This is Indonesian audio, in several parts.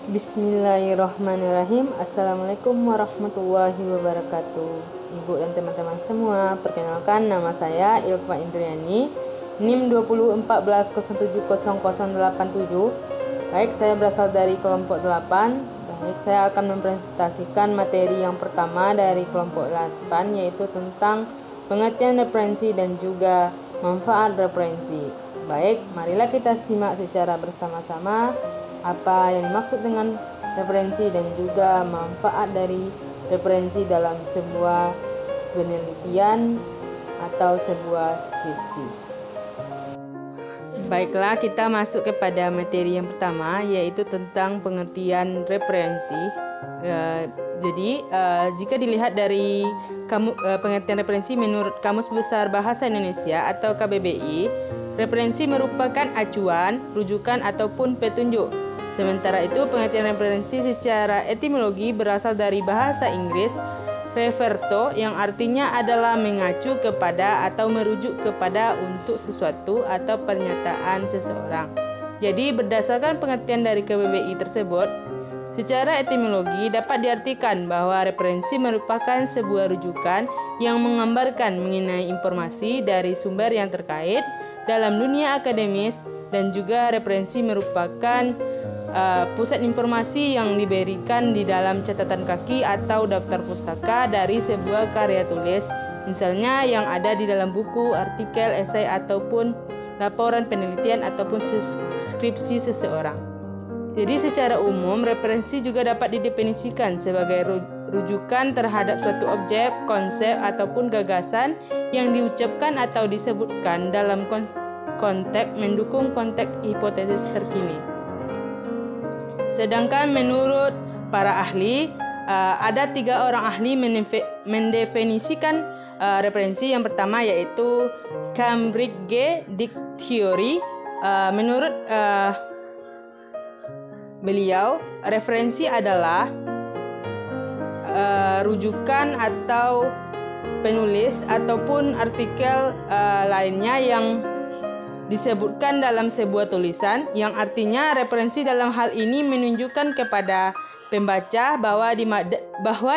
Bismillahirrahmanirrahim. Assalamualaikum warahmatullahi wabarakatuh. Ibu dan teman-teman semua, perkenalkan nama saya Ilva Indriani, NIM 2014070087. Baik, saya berasal dari kelompok 8. Baik, saya akan mempresentasikan materi yang pertama dari kelompok 8, yaitu tentang pengertian referensi dan juga manfaat referensi. Baik, marilah kita simak secara bersama-sama apa yang dimaksud dengan referensi dan juga manfaat dari referensi dalam sebuah penelitian atau sebuah skripsi. Baiklah, kita masuk kepada materi yang pertama, yaitu tentang pengertian referensi. Jika dilihat dari pengertian referensi menurut Kamus Besar Bahasa Indonesia atau KBBI, referensi merupakan acuan, rujukan ataupun petunjuk. Sementara itu, pengertian referensi secara etimologi berasal dari bahasa Inggris referto, yang artinya adalah mengacu kepada atau merujuk kepada untuk sesuatu atau pernyataan seseorang. Jadi, berdasarkan pengertian dari KBBI tersebut, secara etimologi dapat diartikan bahwa referensi merupakan sebuah rujukan yang menggambarkan mengenai informasi dari sumber yang terkait dalam dunia akademis, dan juga referensi merupakan pusat informasi yang diberikan di dalam catatan kaki atau daftar pustaka dari sebuah karya tulis, misalnya yang ada di dalam buku, artikel, esai, ataupun laporan penelitian ataupun skripsi seseorang. Jadi secara umum, referensi juga dapat didefinisikan sebagai rujukan terhadap suatu objek, konsep, ataupun gagasan yang diucapkan atau disebutkan dalam konteks mendukung konteks hipotesis terkini. Sedangkan menurut para ahli, ada 3 orang ahli mendefinisikan referensi. Yang pertama yaitu Cambridge Dictionary. Menurut beliau, referensi adalah rujukan atau penulis ataupun artikel lainnya yang disebutkan dalam sebuah tulisan, yang artinya referensi dalam hal ini menunjukkan kepada pembaca bahwa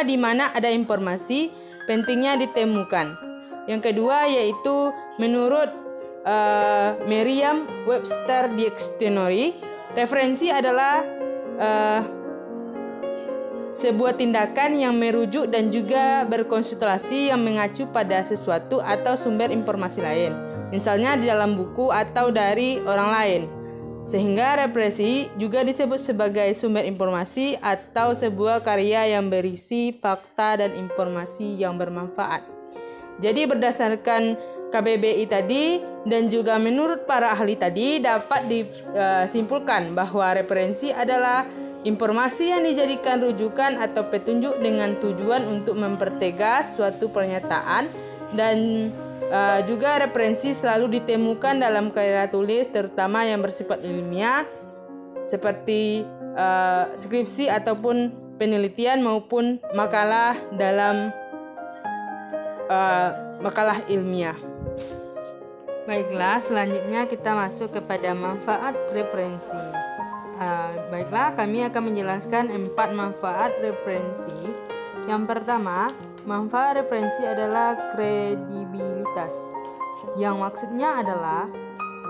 di mana ada informasi pentingnya ditemukan. Yang kedua yaitu menurut Merriam-Webster Dictionary, referensi adalah sebuah tindakan yang merujuk dan juga berkonsultasi yang mengacu pada sesuatu atau sumber informasi lain, misalnya di dalam buku atau dari orang lain. Sehingga referensi juga disebut sebagai sumber informasi atau sebuah karya yang berisi fakta dan informasi yang bermanfaat. Jadi berdasarkan KBBI tadi dan juga menurut para ahli tadi, dapat disimpulkan bahwa referensi adalah informasi yang dijadikan rujukan atau petunjuk dengan tujuan untuk mempertegas suatu pernyataan, dan juga referensi selalu ditemukan dalam karya tulis terutama yang bersifat ilmiah seperti skripsi ataupun penelitian maupun makalah dalam makalah ilmiah. Baiklah, selanjutnya kita masuk kepada manfaat referensi. Baiklah, kami akan menjelaskan 4 manfaat referensi. Yang pertama, manfaat referensi adalah kredibilitas, yang maksudnya adalah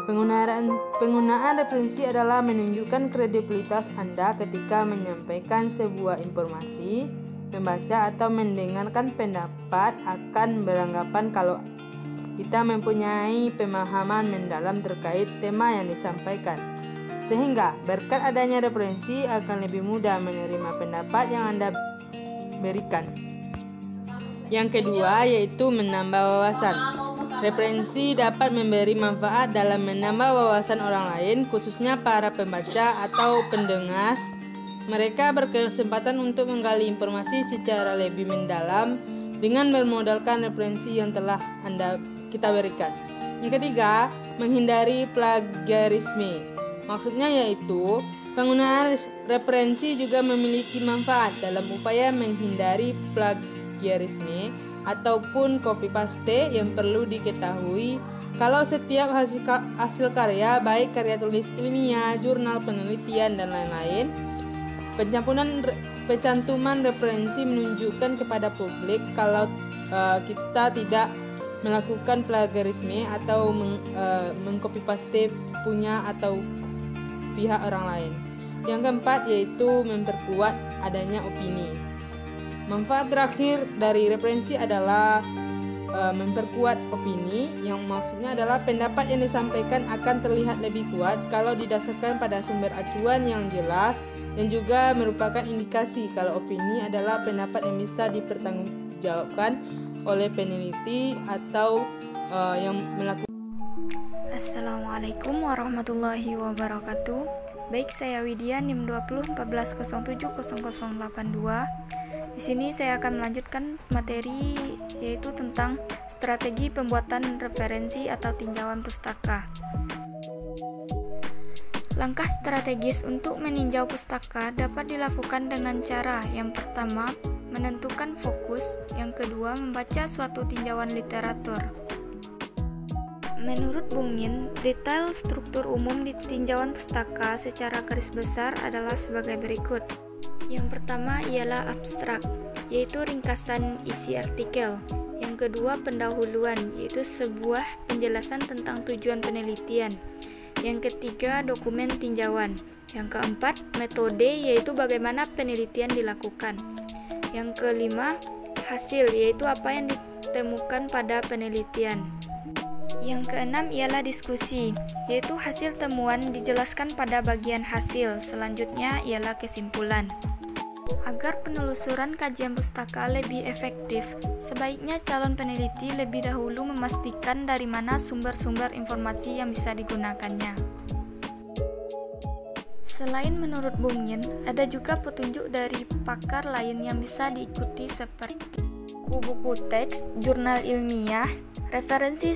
penggunaan referensi adalah menunjukkan kredibilitas Anda ketika menyampaikan sebuah informasi. Membaca atau mendengarkan pendapat akan beranggapan kalau kita mempunyai pemahaman mendalam terkait tema yang disampaikan. Sehingga berkat adanya referensi akan lebih mudah menerima pendapat yang Anda berikan. Yang kedua yaitu menambah wawasan. Referensi dapat memberi manfaat dalam menambah wawasan orang lain, khususnya para pembaca atau pendengar. Mereka berkesempatan untuk menggali informasi secara lebih mendalam dengan bermodalkan referensi yang telah kita berikan. Yang ketiga, menghindari plagiarisme. Maksudnya yaitu penggunaan referensi juga memiliki manfaat dalam upaya menghindari plagiarisme ataupun copy paste. Yang perlu diketahui kalau setiap hasil karya, baik karya tulis ilmiah, jurnal penelitian dan lain-lain, Pencantuman referensi menunjukkan kepada publik kalau kita tidak melakukan plagiarisme atau mengcopy paste punya atau pihak orang lain. Yang keempat yaitu memperkuat adanya opini. Manfaat terakhir dari referensi adalah memperkuat opini, yang maksudnya adalah pendapat yang disampaikan akan terlihat lebih kuat kalau didasarkan pada sumber acuan yang jelas, dan juga merupakan indikasi kalau opini adalah pendapat yang bisa dipertanggungjawabkan oleh peneliti atau yang melakukan. Assalamualaikum warahmatullahi wabarakatuh. Baik, saya Widya NIM 2014070082. Di sini saya akan melanjutkan materi yaitu tentang strategi pembuatan referensi atau tinjauan pustaka. Langkah strategis untuk meninjau pustaka dapat dilakukan dengan cara yang pertama, menentukan fokus, yang kedua, membaca suatu tinjauan literatur. Menurut Bungin, detail struktur umum di tinjauan pustaka secara garis besar adalah sebagai berikut. Yang pertama ialah abstrak, yaitu ringkasan isi artikel. Yang kedua, pendahuluan, yaitu sebuah penjelasan tentang tujuan penelitian. Yang ketiga, dokumen tinjauan. Yang keempat, metode, yaitu bagaimana penelitian dilakukan. Yang kelima, hasil, yaitu apa yang ditemukan pada penelitian. Yang keenam ialah diskusi, yaitu hasil temuan dijelaskan pada bagian hasil. Selanjutnya ialah kesimpulan. Agar penelusuran kajian pustaka lebih efektif, sebaiknya calon peneliti lebih dahulu memastikan dari mana sumber-sumber informasi yang bisa digunakannya. Selain menurut Bungin, ada juga petunjuk dari pakar lain yang bisa diikuti seperti buku teks, jurnal ilmiah, referensi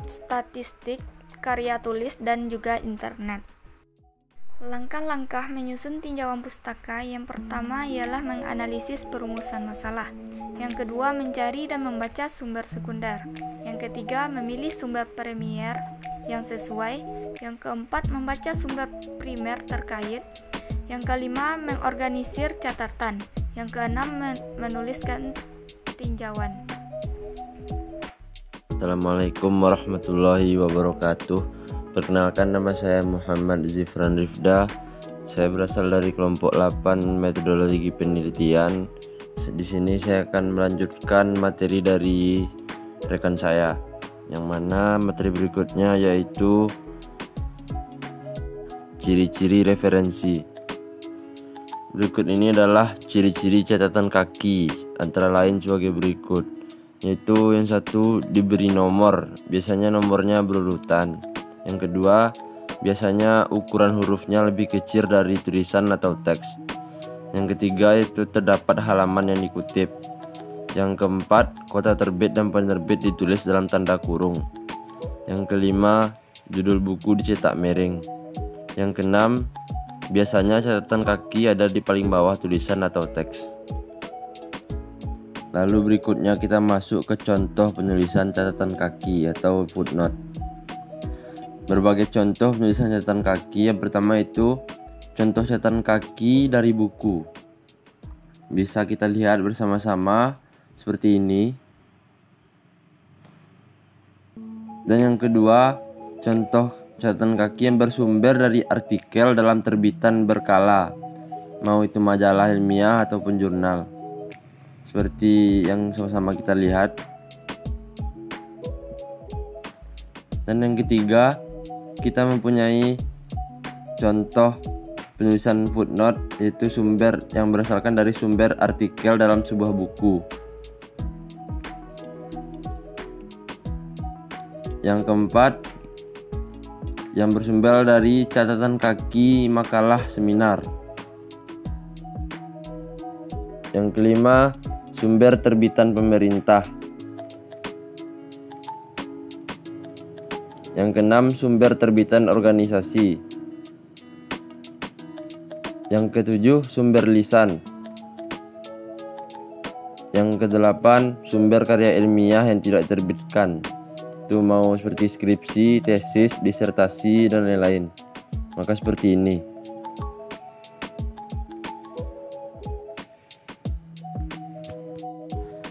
statistik, karya tulis, dan juga internet. Langkah-langkah menyusun tinjauan pustaka yang pertama ialah menganalisis perumusan masalah. Yang kedua, mencari dan membaca sumber sekunder. Yang ketiga, memilih sumber premier yang sesuai. Yang keempat, membaca sumber primer terkait. Yang kelima, mengorganisir catatan. Yang keenam, menuliskan tinjauan. Assalamualaikum warahmatullahi wabarakatuh. Perkenalkan, nama saya Muhammad Zifran Rifda. Saya berasal dari kelompok 8 metodologi penelitian. Di sini saya akan melanjutkan materi dari rekan saya, yang mana materi berikutnya yaitu ciri-ciri referensi. Berikut ini adalah ciri-ciri catatan kaki, antara lain sebagai berikut, yaitu yang satu, diberi nomor, biasanya nomornya berurutan. Yang kedua, biasanya ukuran hurufnya lebih kecil dari tulisan atau teks. Yang ketiga, itu terdapat halaman yang dikutip. Yang keempat, kota terbit dan penerbit ditulis dalam tanda kurung. Yang kelima, judul buku dicetak miring. Yang keenam, biasanya catatan kaki ada di paling bawah tulisan atau teks. Lalu berikutnya kita masuk ke contoh penulisan catatan kaki atau footnote. Berbagai contoh penulisan catatan kaki. Yang pertama itu contoh catatan kaki dari buku. Bisa kita lihat bersama-sama seperti ini. Dan yang kedua, contoh catatan kaki yang bersumber dari artikel dalam terbitan berkala, mau itu majalah ilmiah ataupun jurnal. Seperti yang sama-sama kita lihat. Dan yang ketiga, kita mempunyai contoh penulisan footnote, yaitu sumber yang berasalkan dari sumber artikel dalam sebuah buku. Yang keempat, yang bersumber dari catatan kaki makalah seminar. Yang kelima, sumber terbitan pemerintah. Yang keenam, sumber terbitan organisasi. Yang ketujuh, sumber lisan. Yang kedelapan, sumber karya ilmiah yang tidak diterbitkan. Itu mau seperti skripsi, tesis, disertasi, dan lain-lain. Maka seperti ini.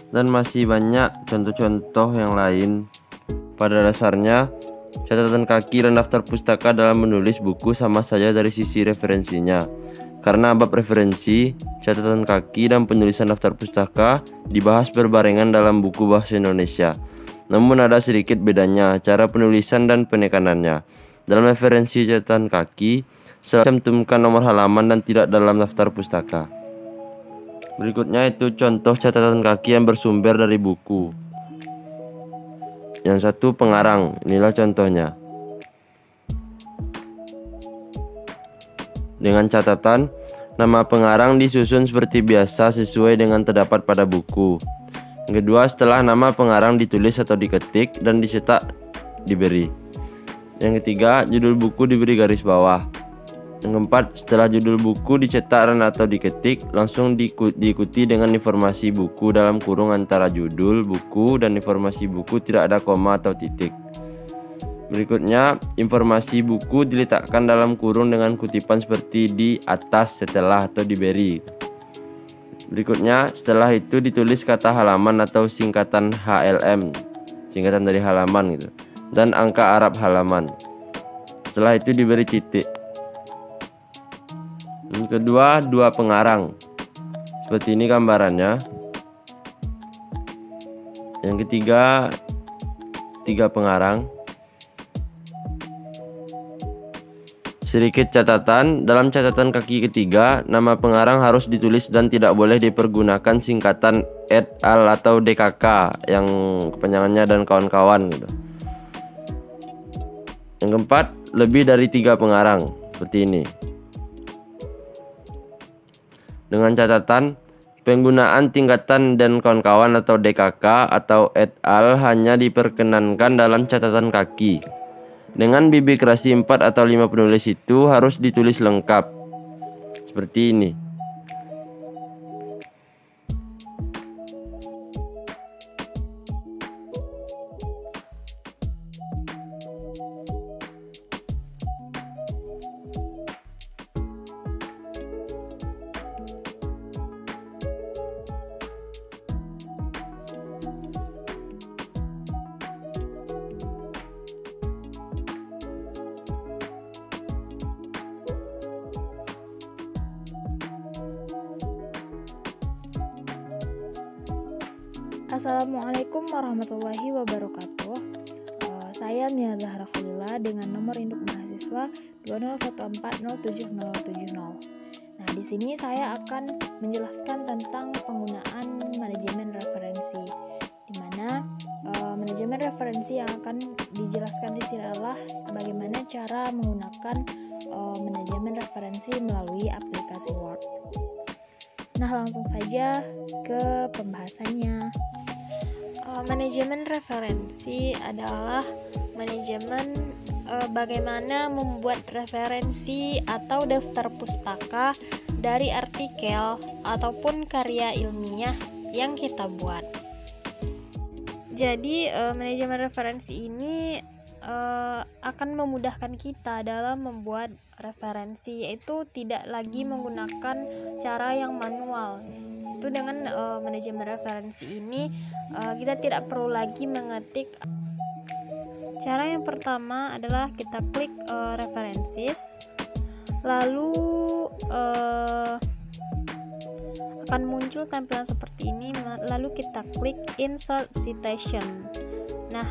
dan masih banyak contoh-contoh yang lain. Pada dasarnya, catatan kaki dan daftar pustaka dalam menulis buku sama saja dari sisi referensinya. Karena bab referensi, catatan kaki dan penulisan daftar pustaka dibahas berbarengan dalam buku bahasa Indonesia. Namun ada sedikit bedanya cara penulisan dan penekanannya. Dalam referensi catatan kaki, selalu cantumkan nomor halaman dan tidak dalam daftar pustaka. Berikutnya itu contoh catatan kaki yang bersumber dari buku. Yang satu pengarang, inilah contohnya. Dengan catatan, nama pengarang disusun seperti biasa sesuai dengan terdapat pada buku. Yang kedua, setelah nama pengarang ditulis atau diketik dan dicetak diberi. Yang ketiga, judul buku diberi garis bawah. Yang keempat, setelah judul buku dicetak dan atau diketik, langsung diikuti dengan informasi buku dalam kurung antara judul buku dan informasi buku, tidak ada koma atau titik. Berikutnya, informasi buku diletakkan dalam kurung dengan kutipan seperti di atas, setelah, atau diberi. Berikutnya, setelah itu ditulis kata halaman atau singkatan HLM, singkatan dari halaman gitu, dan angka Arab halaman. Setelah itu diberi titik. Yang kedua, dua pengarang. Seperti ini gambarannya. Yang ketiga, tiga pengarang. Sedikit catatan, dalam catatan kaki ketiga, nama pengarang harus ditulis dan tidak boleh dipergunakan singkatan et al atau DKK yang kepanjangannya dan kawan-kawan gitu. Yang keempat, lebih dari 3 pengarang, seperti ini. Dengan catatan, penggunaan tingkatan dan kawan-kawan atau DKK atau et al hanya diperkenankan dalam catatan kaki. Dengan bibliograsi 4 atau 5 penulis itu harus ditulis lengkap. Seperti ini. Assalamualaikum warahmatullahi wabarakatuh. Saya Mia Zahra Khalila dengan nomor induk mahasiswa 2014070070. Nah, di sini saya akan menjelaskan tentang penggunaan manajemen referensi, di mana manajemen referensi yang akan dijelaskan di sini adalah bagaimana cara menggunakan manajemen referensi melalui aplikasi Word. Nah, langsung saja ke pembahasannya. Manajemen referensi adalah manajemen bagaimana membuat referensi atau daftar pustaka dari artikel ataupun karya ilmiah yang kita buat. Jadi manajemen referensi ini akan memudahkan kita dalam membuat referensi, yaitu tidak lagi menggunakan cara yang manual. Itu dengan manajemen referensi ini kita tidak perlu lagi mengetik. Cara yang pertama adalah kita klik references, lalu akan muncul tampilan seperti ini, lalu kita klik insert citation. Nah,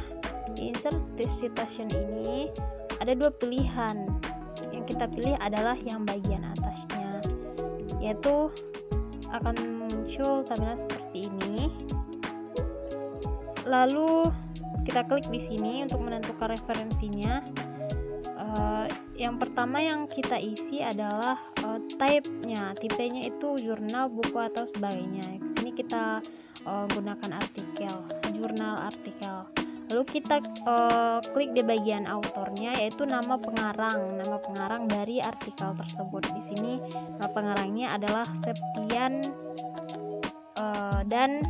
di insert citation ini ada 2 pilihan. Yang kita pilih adalah yang bagian atasnya, yaitu akan muncul tampilan seperti ini. Lalu kita klik di sini untuk menentukan referensinya. Yang pertama yang kita isi adalah type-nya, tipenya itu jurnal, buku atau sebagainya. Di sini kita gunakan artikel, jurnal artikel. Lalu kita klik di bagian autornya, yaitu nama pengarang dari artikel tersebut. Di sini nama pengarangnya adalah Septian, dan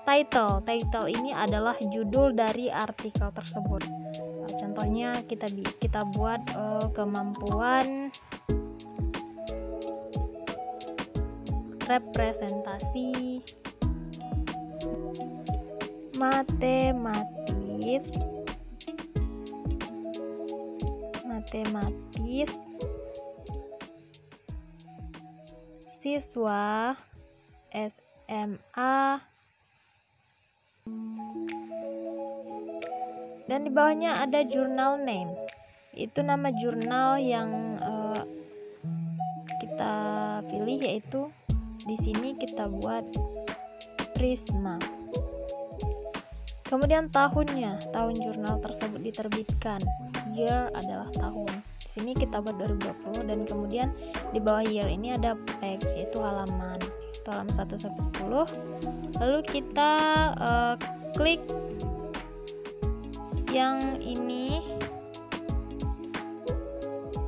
title ini adalah judul dari artikel tersebut. Contohnya kita buat kemampuan representasi matematis siswa SMA, dan di bawahnya ada journal name. Itu nama jurnal yang kita pilih, yaitu di sini kita buat Prisma. Kemudian tahunnya, tahun jurnal tersebut diterbitkan. Year adalah tahun. Di sini kita buat 2020, dan kemudian di bawah year ini ada page, yaitu halaman. Itu halaman 1 sampai 10. Lalu kita klik yang ini,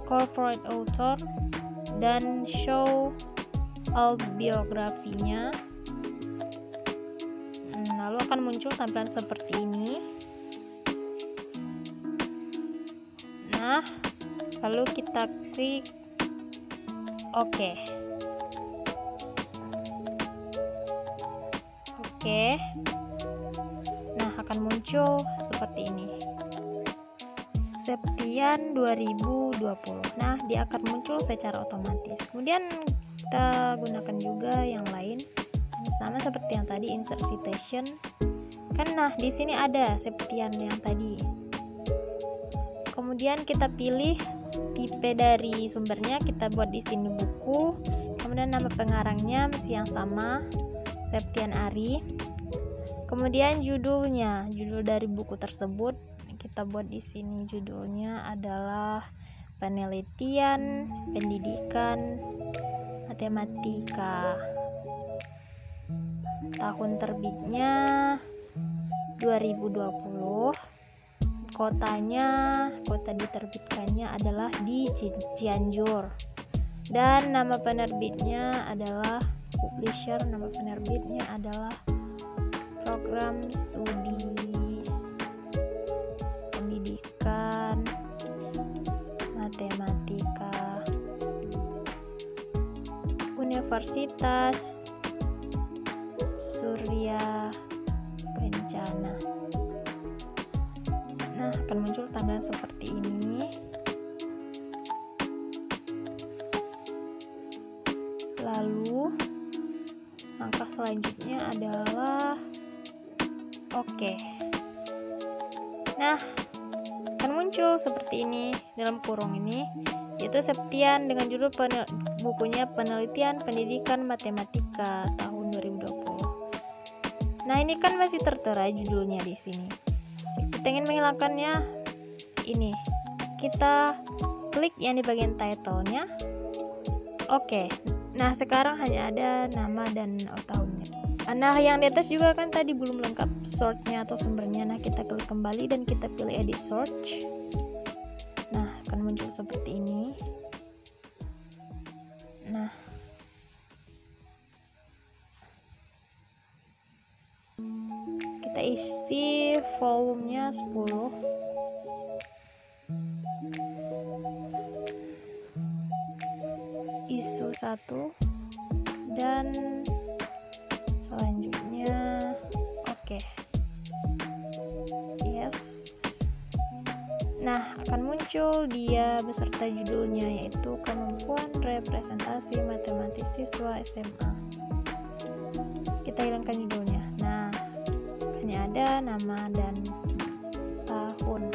corporate author, dan show all biografinya. Lalu akan muncul tampilan seperti ini. Nah, lalu kita klik OK. Nah, akan muncul seperti ini. Septian 2020. Nah, dia akan muncul secara otomatis. Kemudian kita gunakan juga yang lain, sama seperti yang tadi, insert citation. Nah, di sini ada Septian yang tadi. Kemudian kita pilih tipe dari sumbernya, kita buat di sini buku. Kemudian nama pengarangnya mesti yang sama, Septian Ari. Kemudian judulnya, judul dari buku tersebut kita buat di sini, judulnya adalah Penelitian Pendidikan Matematika. Tahun terbitnya 2020. Kota diterbitkannya adalah di Cianjur. Dan nama penerbitnya adalah publisher, nama penerbitnya adalah Program Studi Pendidikan Matematika Universitas Surya Kencana. Nah, akan muncul tampilan seperti ini. Lalu langkah selanjutnya adalah OK. Nah, akan muncul seperti ini dalam kurung ini, yaitu Septian dengan judul bukunya Penelitian Pendidikan Matematika tahun 2020. Nah, ini kan masih tertera judulnya di sini. Kita ingin menghilangkannya, ini kita klik yang di bagian title-nya. Oke. Nah, sekarang hanya ada nama dan tahunnya. Nah, yang di atas juga kan tadi belum lengkap sort-nya atau sumbernya. Nah, kita klik kembali dan kita pilih edit search. Nah, akan muncul seperti ini. Nah, kita isi volumenya 10. Isu 1 dan selanjutnya oke. Yes. Nah, akan muncul dia beserta judulnya, yaitu Kemampuan Representasi Matematik Siswa SMA. Kita hilangkan judulnya. Nah, hanya ada nama dan tahun.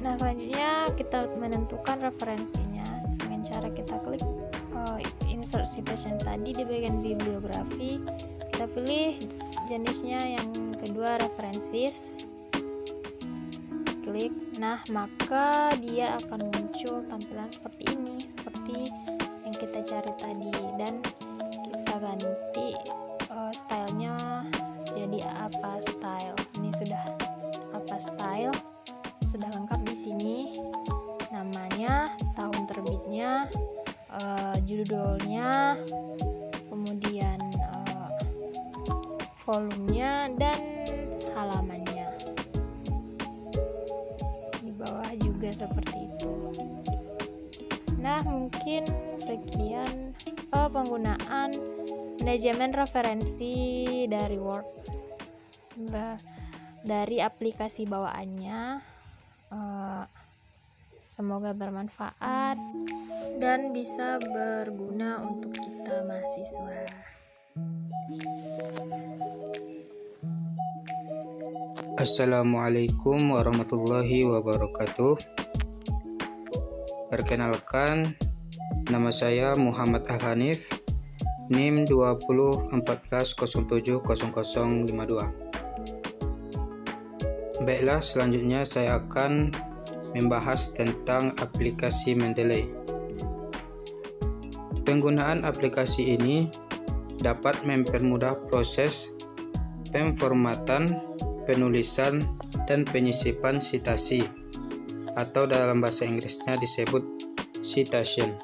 Nah, selanjutnya kita menentukan referensinya dengan cara kita klik insert citation tadi di bagian bibliografi. Kita pilih jenisnya yang kedua, references. Klik. Nah, maka dia akan muncul tampilan seperti ini, seperti yang kita cari tadi, dan kita ganti stylenya jadi apa style. Ini sudah apa style, sudah lengkap di sini. Namanya, tahun terbitnya, judulnya, kemudian volumenya dan halamannya. Di bawah juga seperti itu. Nah, mungkin sekian penggunaan manajemen referensi dari Word. dari aplikasi bawaannya. Semoga bermanfaat dan bisa berguna untuk kita mahasiswa. Assalamualaikum warahmatullahi wabarakatuh. Perkenalkan, nama saya Muhammad Al-Hanif, NIM 2014070052. Baiklah, selanjutnya saya akan membahas tentang aplikasi Mendeley. Penggunaan aplikasi ini dapat mempermudah proses pemformatan, penulisan, dan penyisipan citasi, atau dalam bahasa Inggrisnya disebut citation.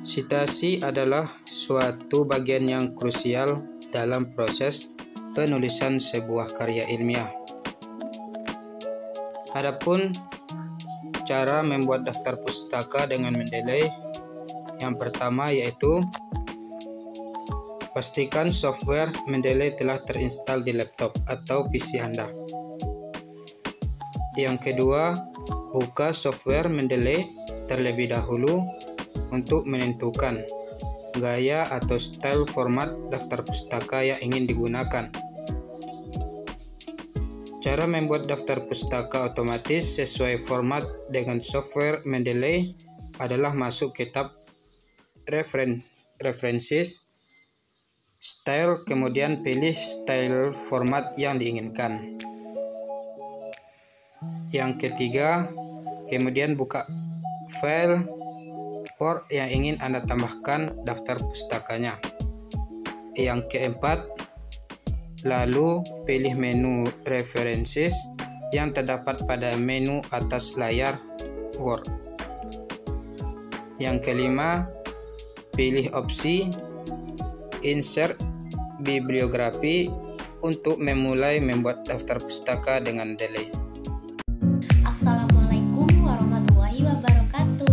Citasi adalah suatu bagian yang krusial dalam proses penulisan sebuah karya ilmiah. Adapun cara membuat daftar pustaka dengan Mendeley, yang pertama yaitu pastikan software Mendeley telah terinstall di laptop atau PC Anda. Yang kedua, buka software Mendeley terlebih dahulu untuk menentukan gaya atau style format daftar pustaka yang ingin digunakan. Cara membuat daftar pustaka otomatis sesuai format dengan software Mendeley adalah masuk ke tab References, Style, kemudian pilih style format yang diinginkan. Yang ketiga, kemudian buka file Word yang ingin Anda tambahkan daftar pustakanya. Yang keempat, lalu pilih menu References yang terdapat pada menu atas layar Word. Yang kelima, pilih opsi Insert bibliografi untuk memulai membuat daftar pustaka dengan Mendeley. Assalamualaikum warahmatullahi wabarakatuh.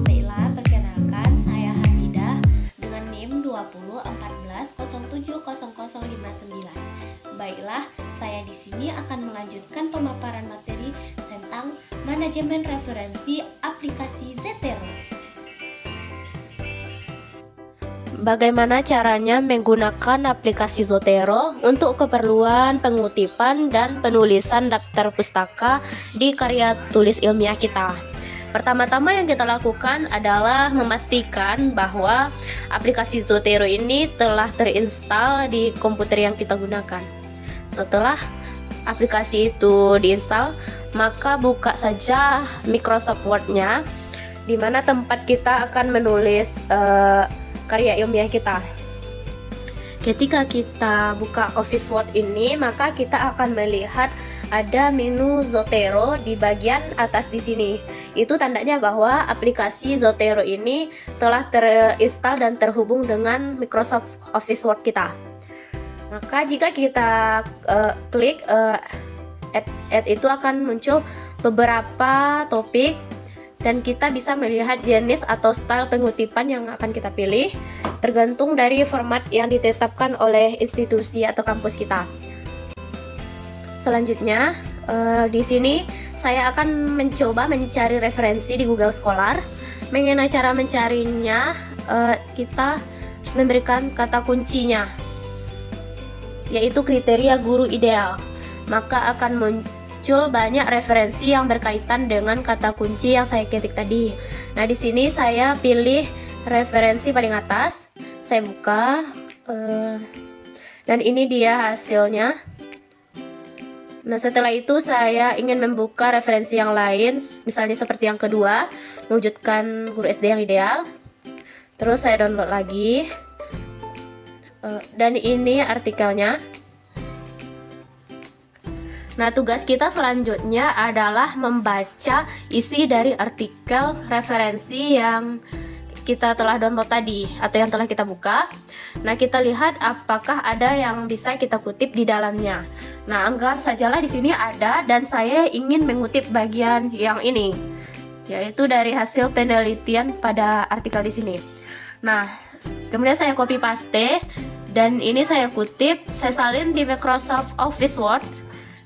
Baiklah, perkenalkan saya Hamidah dengan NIM 2014070059. Baiklah, saya di sini akan melanjutkan pemaparan materi tentang manajemen referensi aplikasi Zotero. Bagaimana caranya menggunakan aplikasi Zotero untuk keperluan pengutipan dan penulisan daftar pustaka di karya tulis ilmiah kita? Pertama-tama yang kita lakukan adalah memastikan bahwa aplikasi Zotero ini telah terinstall di komputer yang kita gunakan. Setelah aplikasi itu diinstal, maka buka saja Microsoft Word-nya, di mana tempat kita akan menulis karya ilmiah kita. Ketika kita buka Office Word ini, maka kita akan melihat ada menu Zotero di bagian atas di sini. Itu tandanya bahwa aplikasi Zotero ini telah terinstall dan terhubung dengan Microsoft Office Word kita. Maka jika kita klik add itu akan muncul beberapa topik, dan kita bisa melihat jenis atau style pengutipan yang akan kita pilih tergantung dari format yang ditetapkan oleh institusi atau kampus kita. Selanjutnya, di sini saya akan mencoba mencari referensi di Google Scholar. Mengenai cara mencarinya, kita harus memberikan kata kuncinya, yaitu kriteria guru ideal. Maka akan muncul banyak referensi yang berkaitan dengan kata kunci yang saya ketik tadi. Nah, di sini saya pilih referensi paling atas. Saya buka, dan ini dia hasilnya. Nah, setelah itu saya ingin membuka referensi yang lain, misalnya seperti yang kedua, mewujudkan guru SD yang ideal. Terus saya download lagi, dan ini artikelnya. Nah, tugas kita selanjutnya adalah membaca isi dari artikel referensi yang kita telah download tadi atau yang telah kita buka. Nah, kita lihat apakah ada yang bisa kita kutip di dalamnya. Nah, anggap sajalah di sini ada, dan saya ingin mengutip bagian yang ini, yaitu dari hasil penelitian pada artikel di sini. Nah, kemudian saya copy paste Dan ini saya kutip, saya salin di Microsoft Office Word,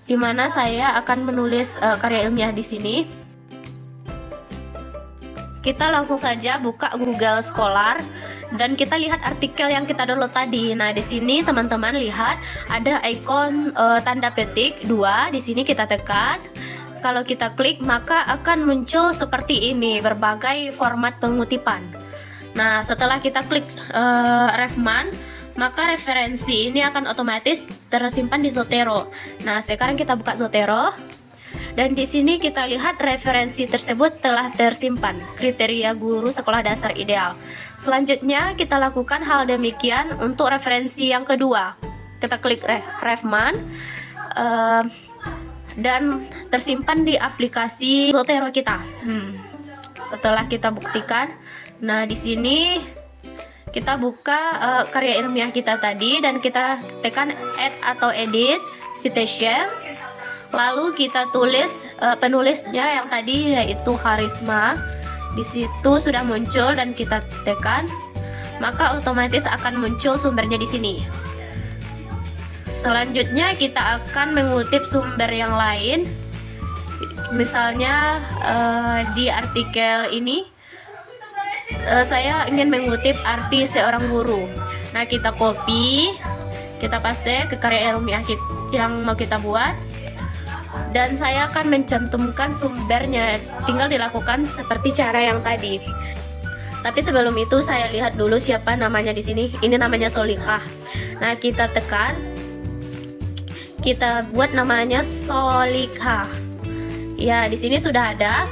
di mana saya akan menulis karya ilmiah di sini. Kita langsung saja buka Google Scholar dan kita lihat artikel yang kita download tadi. Nah, di sini teman-teman lihat ada ikon tanda petik 2. Di sini kita tekan. Kalau kita klik maka akan muncul seperti ini berbagai format pengutipan. Nah, setelah kita klik Refman, maka referensi ini akan otomatis tersimpan di Zotero. Nah, sekarang kita buka Zotero. Dan di sini kita lihat referensi tersebut telah tersimpan, kriteria guru sekolah dasar ideal. Selanjutnya kita lakukan hal demikian untuk referensi yang kedua. Kita klik Refman dan tersimpan di aplikasi Zotero kita. Setelah kita buktikan, nah di sini kita buka karya ilmiah kita tadi dan kita tekan add atau edit citation. Lalu kita tulis penulisnya yang tadi yaitu Harisma. Di situ sudah muncul dan kita tekan, maka otomatis akan muncul sumbernya di sini. Selanjutnya kita akan mengutip sumber yang lain. Misalnya di artikel ini saya ingin mengutip arti seorang guru. Nah, kita copy, kita paste ke karya ilmiah yang mau kita buat. Dan saya akan mencantumkan sumbernya, tinggal dilakukan seperti cara yang tadi. Tapi sebelum itu saya lihat dulu siapa namanya di sini. Ini namanya Solikah. Nah, kita tekan, kita buat namanya Solikah. Ya, di sini sudah ada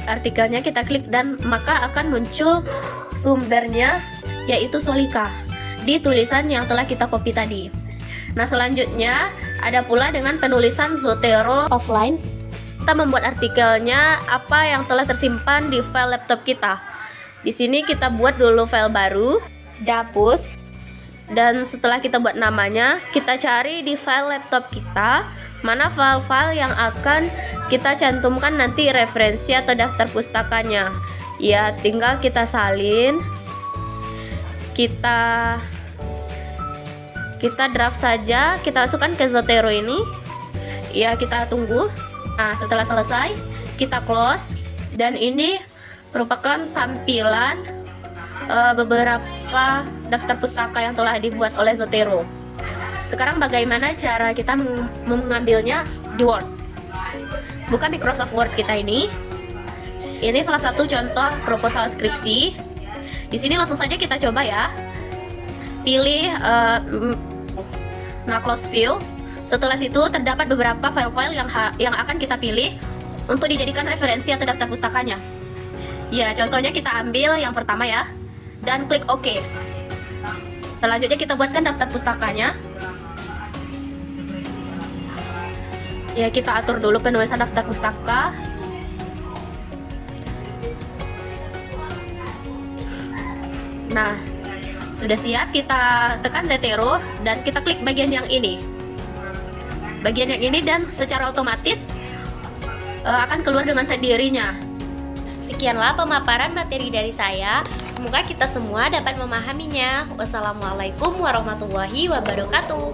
artikelnya, kita klik dan maka akan muncul sumbernya yaitu Solikah di tulisan yang telah kita copy tadi. Nah, selanjutnya ada pula dengan penulisan Zotero offline. Kita membuat artikelnya apa yang telah tersimpan di file laptop kita. Di sini kita buat dulu file baru, dapus. Dan setelah kita buat namanya, kita cari di file laptop kita mana file-file yang akan kita cantumkan nanti referensi atau daftar pustakanya. Ya, tinggal kita salin. Kita draft saja, kita masukkan ke Zotero ini. Ya, kita tunggu. Nah, setelah selesai, kita close. Dan ini merupakan tampilan beberapa daftar pustaka yang telah dibuat oleh Zotero. Sekarang bagaimana cara kita mengambilnya di Word? Buka Microsoft Word kita ini. Ini salah satu contoh proposal skripsi. Di sini langsung saja kita coba ya. Pilih close view. Setelah situ terdapat beberapa file-file yang akan kita pilih untuk dijadikan referensi atau daftar pustakanya. Ya, contohnya kita ambil yang pertama ya, dan klik OK. Selanjutnya kita buatkan daftar pustakanya. Ya, kita atur dulu penulisan daftar pustaka. Nah, sudah siap, kita tekan Zotero dan kita klik bagian yang ini. Bagian yang ini dan secara otomatis akan keluar dengan sendirinya. Sekianlah pemaparan materi dari saya. Semoga kita semua dapat memahaminya. Wassalamualaikum warahmatullahi wabarakatuh.